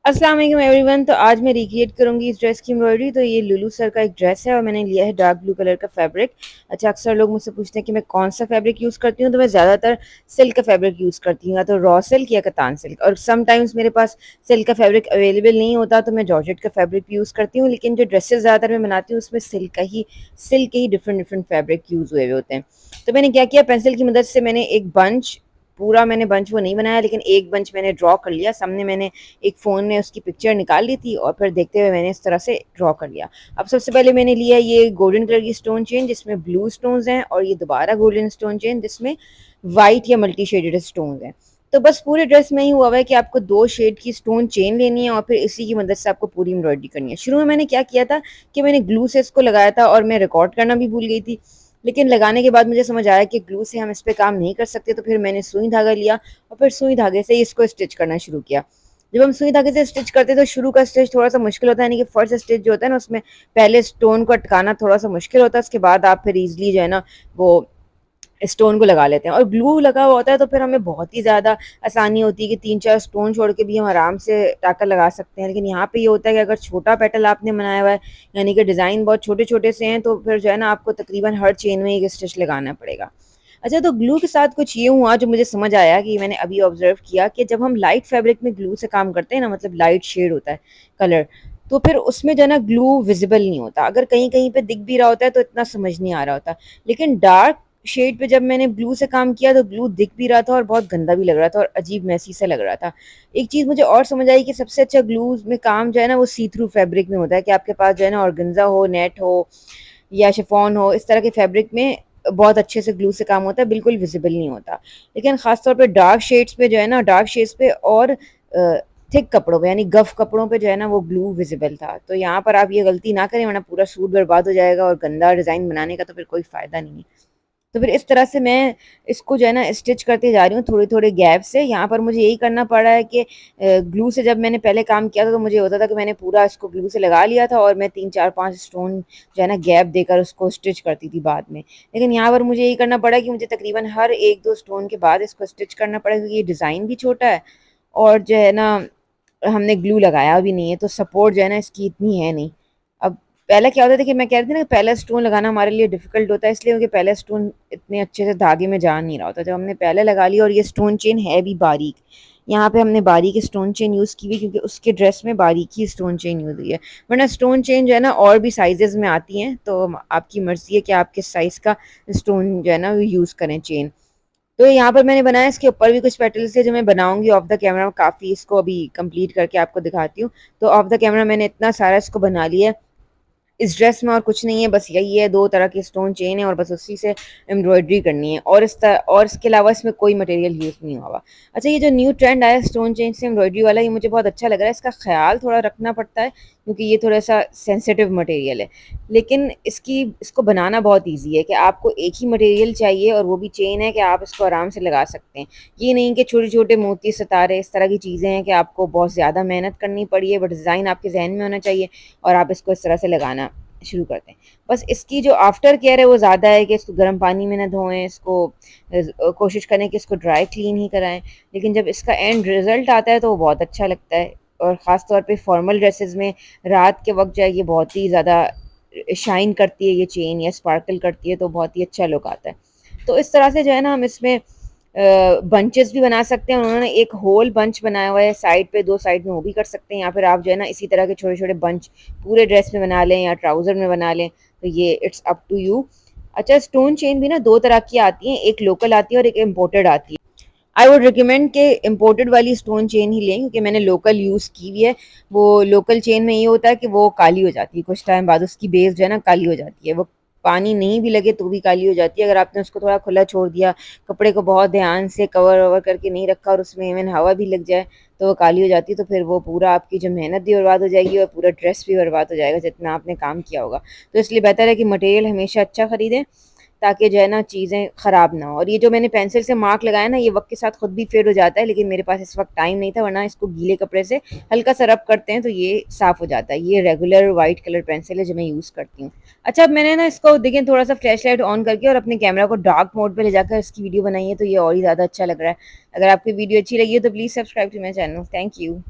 अस्सलाम वालेकुम एवरीवन। तो आज मैं रिक्रिएट करूंगी इस ड्रेस की एम्ब्रॉयडरी। तो ये लुलू सर का एक ड्रेस है और मैंने लिया है डार्क ब्लू कलर का फैब्रिक। अच्छा, अक्सर लोग मुझसे पूछते हैं कि मैं कौन सा फैब्रिक यूज़ करती हूँ, तो मैं ज़्यादातर सिल्क का फैब्रिक यूज़ करती हूँ, या तो रॉ सिल्क या कतान सिल्क। और समटाइम्स मेरे पास सिल्क का फैब्रिक अवेलेबल नहीं होता तो मैं जॉर्जेट का फैब्रिक यूज़ करती हूँ। लेकिन जो ड्रेसेस ज़्यादातर मैं बनाती हूँ उसमें सिल्क के ही डिफरेंट डिफरेंट फैब्रिक यूज़ हुए हुए होते हैं। तो मैंने क्या किया, पेंसिल की मदद से मैंने एक बंच, पूरा मैंने बंच वो नहीं बनाया लेकिन एक बंच मैंने ड्रॉ कर लिया। सामने मैंने एक फ़ोन में उसकी पिक्चर निकाल ली थी और फिर देखते हुए मैंने इस तरह से ड्रॉ कर लिया। अब सबसे पहले मैंने लिया ये गोल्डन कलर की स्टोन चेन जिसमें ब्लू स्टोन्स हैं, और ये दोबारा गोल्डन स्टोन चेन जिसमें वाइट या मल्टी शेडेड स्टोन्स हैं। तो बस पूरे ड्रेस में ही हुआ हुआ है कि आपको 2 शेड की स्टोन चेन लेनी है और फिर इसी की मदद से आपको पूरी एम्ब्रॉयडरी करनी है। शुरू में मैंने क्या किया था कि मैंने ग्लू से इसको लगाया था और मैं रिकॉर्ड करना भी भूल गई थी। लेकिन लगाने के बाद मुझे समझ आया कि ग्लू से हम इस पे काम नहीं कर सकते, तो फिर मैंने सुई धागा लिया और फिर सुई धागे से इसको स्टिच करना शुरू किया। जब हम सुई धागे से स्टिच करते हैं तो शुरू का स्टिच थोड़ा-सा मुश्किल होता है, यानी कि फर्स्ट स्टिच जो होता है ना उसमें पहले स्टोन को अटकाना थोड़ा-सा मुश्किल होता है, उसके बाद आप फिर ईज़िली जो है ना वो स्टोन को लगा लेते हैं। और ग्लू लगा हुआ होता है तो फिर हमें बहुत ही ज़्यादा आसानी होती है कि 3-4 स्टोन छोड़ के भी हम आराम से टाँका लगा सकते हैं। लेकिन यहाँ पे ये होता है कि अगर छोटा पेटल आपने बनाया हुआ है, यानी कि डिज़ाइन बहुत छोटे-छोटे से हैं, तो फिर जो है ना आपको तकरीबन हर चेन में एक स्टिच लगाना पड़ेगा। अच्छा, तो ग्लू के साथ कुछ ये हुआ जो मुझे समझ आया कि मैंने अभी ऑब्ज़र्व किया कि जब हम लाइट फैब्रिक में ग्लू से काम करते हैं ना, मतलब लाइट शेड होता है कलर, तो फिर उसमें जो है ना ग्लू विज़िबल नहीं होता। अगर कहीं-कहीं पे दिख भी रहा होता है तो इतना समझ नहीं आ रहा होता। लेकिन डार्क शेड पे जब मैंने ब्लू से काम किया तो ब्लू दिख भी रहा था और बहुत गंदा भी लग रहा था और अजीब मेसी सा लग रहा था। एक चीज़ मुझे और समझ आई कि सबसे अच्छा ग्लू में काम जो है ना वो सी थ्रू फैब्रिक में होता है, कि आपके पास जो है ना ऑर्गेन्जा हो, नेट हो या शिफॉन हो, इस तरह के फैब्रिक में बहुत अच्छे से ग्लू से काम होता है, बिल्कुल विजिबल नहीं होता। लेकिन ख़ास तौर पे डार्क शेड्स पे जो है ना, डार्क शेड्स पे और थिक कपड़ों पे यानी गफ़ कपड़ों पे जो है ना वो ग्लू विजिबल था। तो यहाँ पर आप ये गलती ना करें वरना पूरा सूट बर्बाद हो जाएगा और गंदा डिज़ाइन बनाने का तो फिर कोई फ़ायदा नहीं है। तो फिर इस तरह से मैं इसको जो है ना स्टिच करती जा रही हूँ थोड़े-थोड़े गैप से। यहाँ पर मुझे यही करना पड़ा है कि ग्लू से जब मैंने पहले काम किया था तो मुझे होता था कि मैंने पूरा इसको ग्लू से लगा लिया था और मैं 3, 4, 5 स्टोन जो है ना गैप देकर उसको स्टिच करती थी बाद में। लेकिन यहाँ पर मुझे यही करना पड़ा कि मुझे तकरीबन हर 1-2 स्टोन के बाद इसको स्टिच करना पड़ा, क्योंकि ये डिज़ाइन भी छोटा है और जो है ना हमने ग्लू लगाया भी नहीं है, तो सपोर्ट जो है ना इसकी इतनी है नहीं। अब पहले क्या होता था कि मैं कह रही थी ना कि पहला स्टोन लगाना हमारे लिए डिफ़िकल्ट होता है, इसलिए क्योंकि पहला स्टोन इतने अच्छे से धागे में जा नहीं रहा होता। जब हमने पहले लगा लिया, और ये स्टोन चेन है भी बारीक, यहाँ पे हमने बारीक स्टोन चेन यूज़ की हुई क्योंकि उसके ड्रेस में बारीकी स्टोन चेन यूज़ हुई है। वरना स्टोन चेन जो है ना और भी साइज़ेज़ में आती हैं, तो आपकी मर्ज़ी है कि आप किस साइज़ का स्टोन जो है ना वो यूज़ करें चेन। तो यहाँ पर मैंने बनाया, इसके ऊपर भी कुछ पेटल्स थे जो मैं बनाऊँगी ऑफ द कैमरा, काफ़ी इसको अभी कंप्लीट करके आपको दिखाती हूँ। तो ऑफ द कैमरा मैंने इतना सारा इसको बना लिया है। इस ड्रेस में और कुछ नहीं है, बस यही है, 2 तरह की स्टोन चेन है और बस उसी से एम्ब्रॉयडरी करनी है, और इसके अलावा इसमें कोई मटेरियल यूज़ नहीं हुआ हुआ। अच्छा, ये जो न्यू ट्रेंड आया है स्टोन चेन से एम्ब्रॉयडरी वाला, ये मुझे बहुत अच्छा लग रहा है। इसका ख़्याल थोड़ा रखना पड़ता है क्योंकि ये थोड़ा-सा सेंसिटिव मटेरियल है। लेकिन इसको बनाना बहुत ईज़ी है कि आपको एक ही मटेरियल चाहिए और वो भी चेन है कि आप इसको आराम से लगा सकते हैं। ये नहीं कि छोटे-छोटे मोती, सितारे, इस तरह की चीज़ें हैं कि आपको बहुत ज़्यादा मेहनत करनी पड़ी है, बट डिज़ाइन आपके ज़हन में होना चाहिए और आप इसको इस तरह से लगाना शुरू करते हैं। बस इसकी जो आफ्टर केयर है वो ज़्यादा है कि इसको गर्म पानी में ना धोएँ, इसको कोशिश करें कि इसको ड्राई क्लीन ही कराएँ। लेकिन जब इसका एंड रिज़ल्ट आता है तो वो बहुत अच्छा लगता है, और ख़ास तौर पे फॉर्मल ड्रेसेस में रात के वक़्त जो है ये बहुत ही ज़्यादा शाइन करती है ये चेन, या स्पार्कल करती है, तो बहुत ही अच्छा लुक आता है। तो इस तरह से जो है ना हम इसमें बंचेस भी बना सकते हैं। उन्होंने एक होल बंच बनाया हुआ है साइड पे, 2 साइड में वो भी कर सकते हैं, या फिर आप जो है ना इसी तरह के छोटे-छोटे बंच पूरे ड्रेस में बना लें या ट्राउज़र में बना लें, तो ये इट्स अप टू यू। अच्छा, स्टोन चेन भी ना 2 तरह की आती हैं, एक लोकल आती है और एक इम्पोर्टेड आती है। आई वुड रिकमेंड कि इम्पोर्टेड वाली स्टोन चेन ही लें, क्योंकि मैंने लोकल यूज़ की हुई है। वो लोकल चेन में ये होता है कि वो काली हो जाती है, कुछ टाइम बाद उसकी बेस जो है ना काली हो जाती है। वो पानी नहीं भी लगे तो भी काली हो जाती है। अगर आपने उसको थोड़ा खुला छोड़ दिया, कपड़े को बहुत ध्यान से कवर-ववर करके नहीं रखा और उसमें इवन हवा भी लग जाए, तो वो काली हो जाती है। तो फिर वो पूरा आपकी जो मेहनत भी बर्बाद हो जाएगी और पूरा ड्रेस भी बर्बाद हो जाएगा जितना आपने काम किया होगा। तो इसलिए बेहतर है कि मटेरियल हमेशा अच्छा खरीदें, ताकि जो है ना चीज़ें ख़राब ना हो। और ये जो मैंने पेंसिल से मार्क लगाया ना, ये वक़्त के साथ खुद भी फेड हो जाता है, लेकिन मेरे पास इस वक़्त टाइम नहीं था, वरना इसको गीले कपड़े से हल्का-सा रब करते हैं तो ये साफ़ हो जाता है। ये रेगुलर वाइट कलर पेंसिल है जो मैं यूज़ करती हूँ। अच्छा, अब मैंने ना इसको देखिए थोड़ा-सा फ्लैश लाइट ऑन करके और अपने कैमरा को डार्क मोड पे ले जाकर इसकी वीडियो बनाई है, तो ये और ही ज़्यादा अच्छा लग रहा है। अगर आपको वीडियो अच्छी लगी है तो please subscribe to my channel. Thank you.